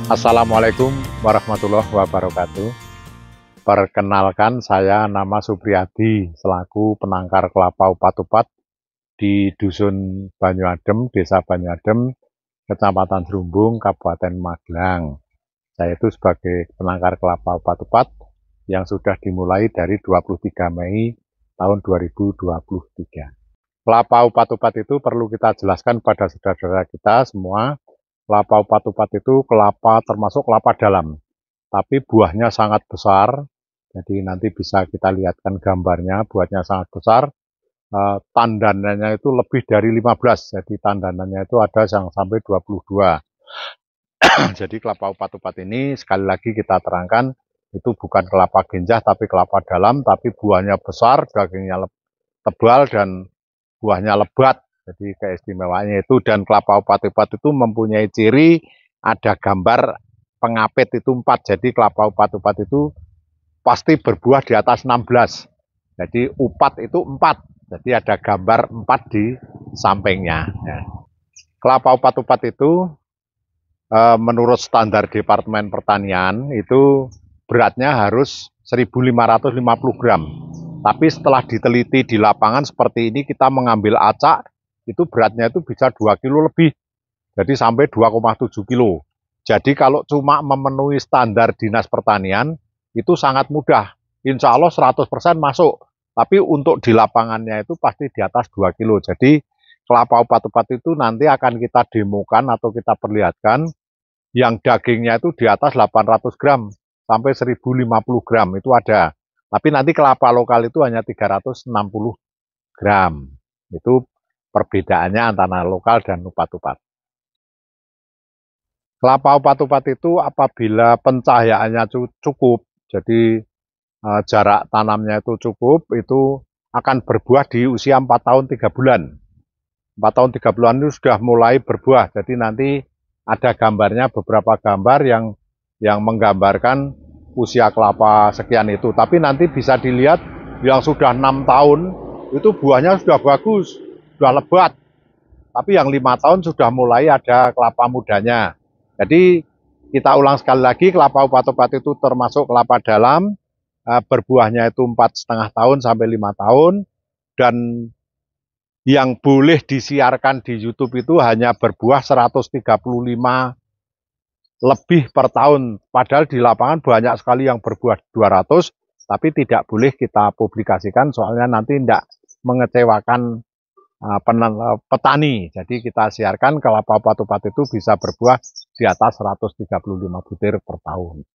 Assalamualaikum warahmatullahi wabarakatuh. Perkenalkan, saya nama Supriyadi selaku penangkar kelapa upat-upat di Dusun Banyuadem, Desa Banyuadem, Kecamatan Serumbung, Kabupaten Magelang. Saya itu sebagai penangkar kelapa upat-upat yang sudah dimulai dari 23 Mei tahun 2023. Kelapa upat-upat itu perlu kita jelaskan pada saudara-saudara kita semua. Kelapa upat-upat itu kelapa termasuk kelapa dalam, tapi buahnya sangat besar. Jadi nanti bisa kita lihatkan gambarnya, buahnya sangat besar. Tandanannya itu lebih dari 15, jadi tandanannya itu ada yang sampai 22. Jadi kelapa upat-upat ini sekali lagi kita terangkan, itu bukan kelapa genjah tapi kelapa dalam, tapi buahnya besar, dagingnya tebal dan buahnya lebat. Jadi keistimewaannya itu, dan kelapa upat-upat itu mempunyai ciri ada gambar pengapit itu 4. Jadi kelapa upat-upat itu pasti berbuah di atas 16. Jadi upat itu 4. Jadi ada gambar 4 di sampingnya. Ya. Kelapa upat-upat itu menurut standar Departemen Pertanian itu beratnya harus 1.550 gram. Tapi setelah diteliti di lapangan seperti ini, kita mengambil acak, itu beratnya itu bisa 2 kilo lebih. Jadi sampai 2,7 kilo. Jadi kalau cuma memenuhi standar Dinas Pertanian, itu sangat mudah. Insya Allah 100% masuk. Tapi untuk di lapangannya itu pasti di atas 2 kilo. Jadi kelapa upat-upat itu nanti akan kita demokan atau kita perlihatkan, yang dagingnya itu di atas 800 gram sampai 1.050 gram itu ada. Tapi nanti kelapa lokal itu hanya 360 gram. Itu perbedaannya antara lokal dan upat-upat. Kelapa upat-upat itu apabila pencahayaannya cukup, jadi jarak tanamnya itu cukup, itu akan berbuah di usia 4 tahun 3 bulan. 4 tahun 3 bulan itu sudah mulai berbuah. Jadi nanti ada gambarnya, beberapa gambar yang menggambarkan usia kelapa sekian itu. Tapi nanti bisa dilihat yang sudah 6 tahun itu buahnya sudah bagus, sudah lebat. Tapi yang 5 tahun sudah mulai ada kelapa mudanya. Jadi kita ulang sekali lagi, kelapa upat-upat itu termasuk kelapa dalam, berbuahnya itu 4,5 tahun sampai 5 tahun, dan yang boleh disiarkan di YouTube itu hanya berbuah 135 lebih per tahun. Padahal di lapangan banyak sekali yang berbuah 200, tapi tidak boleh kita publikasikan soalnya nanti tidak mengecewakan petani. Jadi kita siarkan kelapa upat-upat itu bisa berbuah di atas 135 butir per tahun.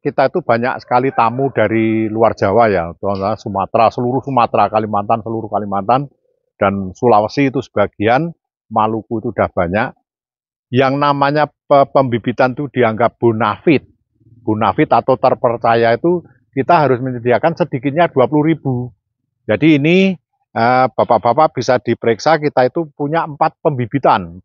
Kita itu banyak sekali tamu dari luar Jawa ya, Sumatera, seluruh Sumatera, Kalimantan, seluruh Kalimantan, dan Sulawesi itu sebagian, Maluku itu udah banyak. Yang namanya pembibitan itu dianggap bonafit. Bonafit atau terpercaya itu kita harus menyediakan sedikitnya 20.000. Jadi ini bapak-bapak bisa diperiksa, kita itu punya 4 pembibitan.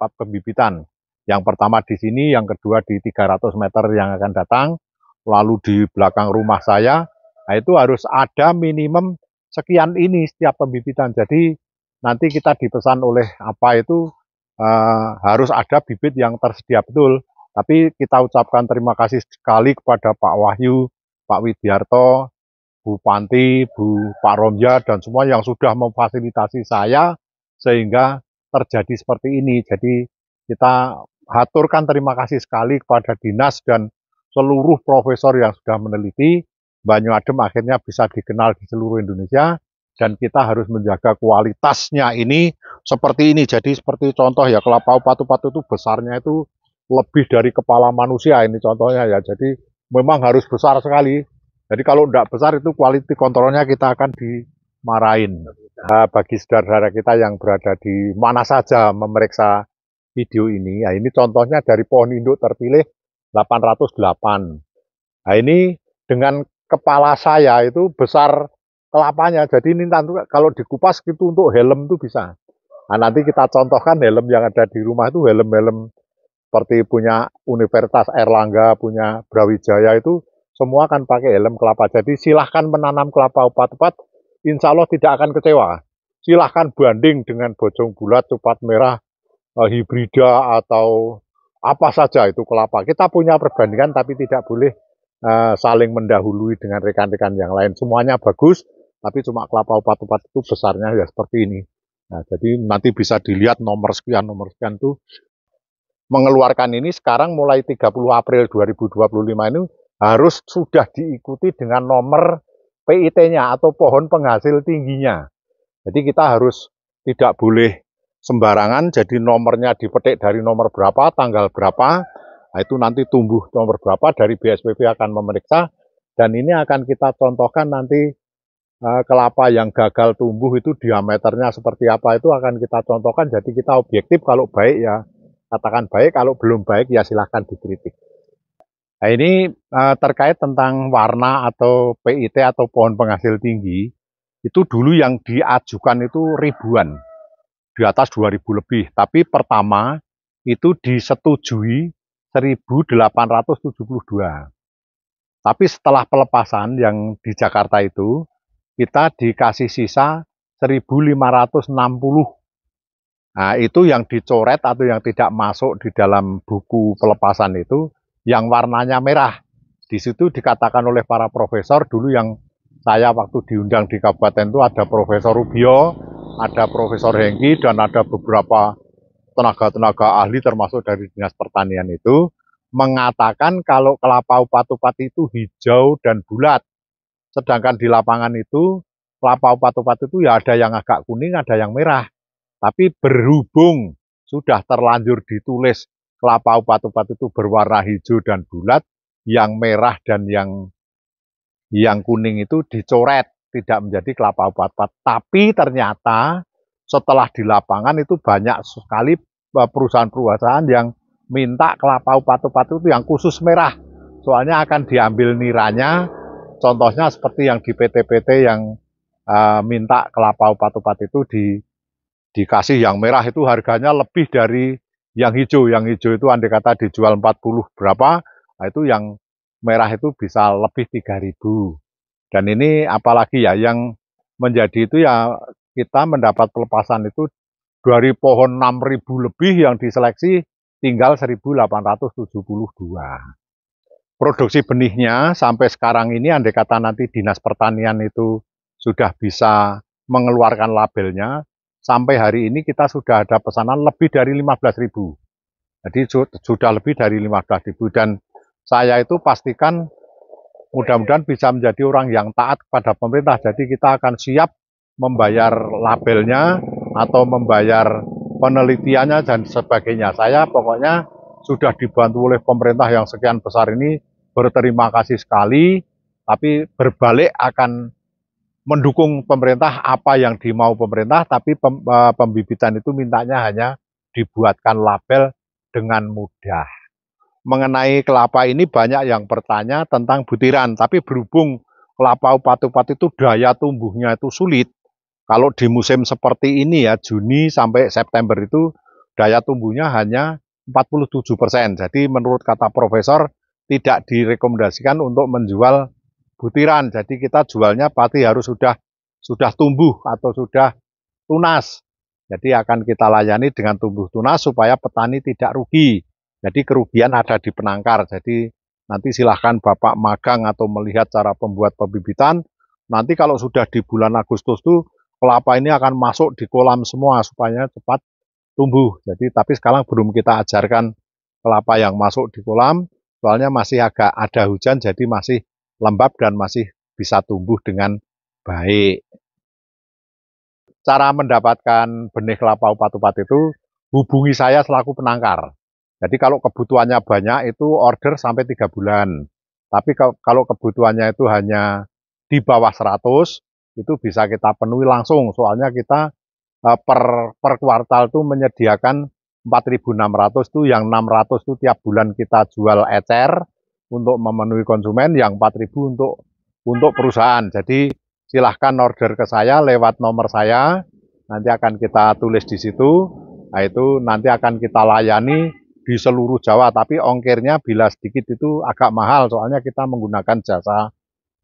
Yang pertama di sini, yang kedua di 300 meter yang akan datang, lalu di belakang rumah saya. Nah itu harus ada minimum sekian ini setiap pembibitan. Jadi nanti kita dipesan oleh apa itu harus ada bibit yang tersedia betul. Tapi kita ucapkan terima kasih sekali kepada Pak Wahyu, Pak Widiarto, Bu Panti, Pak Romja, dan semua yang sudah memfasilitasi saya sehingga terjadi seperti ini. Jadi kita haturkan terima kasih sekali kepada dinas dan seluruh profesor yang sudah meneliti. Banyuadem akhirnya bisa dikenal di seluruh Indonesia, dan kita harus menjaga kualitasnya ini seperti ini. Jadi seperti contoh ya, kelapa upat-upat itu besarnya itu lebih dari kepala manusia ini contohnya ya. Jadi memang harus besar sekali. Jadi kalau tidak besar itu quality kontrolnya kita akan dimarahin. Bagi saudara-saudara kita yang berada di mana saja memeriksa video ini, ya ini contohnya dari pohon induk terpilih 808. Nah ini dengan kepala saya itu besar kelapanya. Jadi ini nanti kalau dikupas itu untuk helm itu bisa. Nah nanti kita contohkan helm yang ada di rumah itu helm-helm seperti punya Universitas Airlangga, punya Brawijaya itu semua kan pakai helm kelapa. Jadi silahkan menanam kelapa upat-upat, insya Allah tidak akan kecewa. Silahkan banding dengan bojong bulat, cupat merah, hibrida atau apa saja itu kelapa. Kita punya perbandingan tapi tidak boleh saling mendahului dengan rekan-rekan yang lain. Semuanya bagus, tapi cuma kelapa upat-upat itu besarnya ya seperti ini. Nah, jadi nanti bisa dilihat nomor sekian itu mengeluarkan ini sekarang mulai 30 April 2025 ini harus sudah diikuti dengan nomor PIT-nya atau pohon penghasil tingginya. Jadi kita harus tidak boleh sembarangan, jadi nomornya dipetik dari nomor berapa, tanggal berapa, nah itu nanti tumbuh nomor berapa, dari BSPP akan memeriksa, dan ini akan kita contohkan nanti kelapa yang gagal tumbuh itu diameternya seperti apa, itu akan kita contohkan, jadi kita objektif, kalau baik ya katakan baik, kalau belum baik ya silahkan dikritik. Nah ini terkait tentang warna atau PIT atau pohon penghasil tinggi, itu dulu yang diajukan itu ribuan, di atas 2000 lebih. Tapi pertama itu disetujui 1872. Tapi setelah pelepasan yang di Jakarta itu, kita dikasih sisa 1560. Nah, itu yang dicoret atau yang tidak masuk di dalam buku pelepasan itu, yang warnanya merah. Di situ dikatakan oleh para profesor, dulu yang saya waktu diundang di kabupaten itu ada Profesor Rubio, ada Profesor Hengki, dan ada beberapa tenaga-tenaga ahli termasuk dari Dinas Pertanian itu, mengatakan kalau kelapa upat-upat itu hijau dan bulat. Sedangkan di lapangan itu, kelapa upat-upat itu ya ada yang agak kuning, ada yang merah. Tapi berhubung sudah terlanjur ditulis kelapa upat-upat itu berwarna hijau dan bulat, yang merah dan yang kuning itu dicoret, tidak menjadi kelapa upat-upat. Tapi ternyata setelah di lapangan itu banyak sekali perusahaan-perusahaan yang minta kelapa upat-upat itu yang khusus merah. Soalnya akan diambil niranya, contohnya seperti yang di PT-PT yang minta kelapa upat-upat itu dikasih yang merah itu harganya lebih dari yang hijau. Yang hijau itu andai kata dijual 40 berapa, nah itu yang merah itu bisa lebih 3000. Dan ini apalagi ya yang menjadi itu ya kita mendapat pelepasan itu dari pohon 6000 lebih yang diseleksi tinggal 1872. Produksi benihnya sampai sekarang ini andai kata nanti Dinas Pertanian itu sudah bisa mengeluarkan labelnya, sampai hari ini kita sudah ada pesanan lebih dari 15.000. Jadi sudah lebih dari 15.000, dan saya itu pastikan mudah-mudahan bisa menjadi orang yang taat kepada pemerintah. Jadi kita akan siap membayar labelnya atau membayar penelitiannya dan sebagainya. Saya pokoknya sudah dibantu oleh pemerintah yang sekian besar ini, berterima kasih sekali, tapi berbalik akan mendukung pemerintah apa yang dimau pemerintah, tapi pembibitan itu mintanya hanya dibuatkan label dengan mudah. Mengenai kelapa ini banyak yang bertanya tentang butiran, tapi berhubung kelapa upat-upat itu daya tumbuhnya itu sulit. Kalau di musim seperti ini ya, Juni sampai September itu daya tumbuhnya hanya 47%. Jadi menurut kata profesor tidak direkomendasikan untuk menjual butiran. Jadi kita jualnya pasti harus sudah tumbuh atau sudah tunas. Jadi akan kita layani dengan tumbuh tunas supaya petani tidak rugi. Jadi kerugian ada di penangkar. Jadi nanti silahkan Bapak magang atau melihat cara pembuat pembibitan. Nanti kalau sudah di bulan Agustus itu kelapa ini akan masuk di kolam semua supaya cepat tumbuh. Jadi tapi sekarang belum kita ajarkan kelapa yang masuk di kolam, soalnya masih agak ada hujan, jadi masih lembab dan masih bisa tumbuh dengan baik. Cara mendapatkan benih kelapa upat-upat itu hubungi saya selaku penangkar. Jadi kalau kebutuhannya banyak itu order sampai 3 bulan. Tapi kalau kebutuhannya itu hanya di bawah 100, itu bisa kita penuhi langsung. Soalnya kita per kuartal itu menyediakan 4.600 itu, yang 600 itu tiap bulan kita jual ecer untuk memenuhi konsumen, yang 4.000 untuk perusahaan. Jadi silahkan order ke saya lewat nomor saya, nanti akan kita tulis di situ. Nah itu nanti akan kita layani di seluruh Jawa, tapi ongkirnya bila sedikit itu agak mahal, soalnya kita menggunakan jasa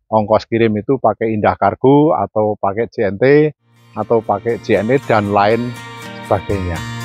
ongkos kirim itu pakai Indah Kargo atau pakai JNT atau pakai JNE dan lain sebagainya.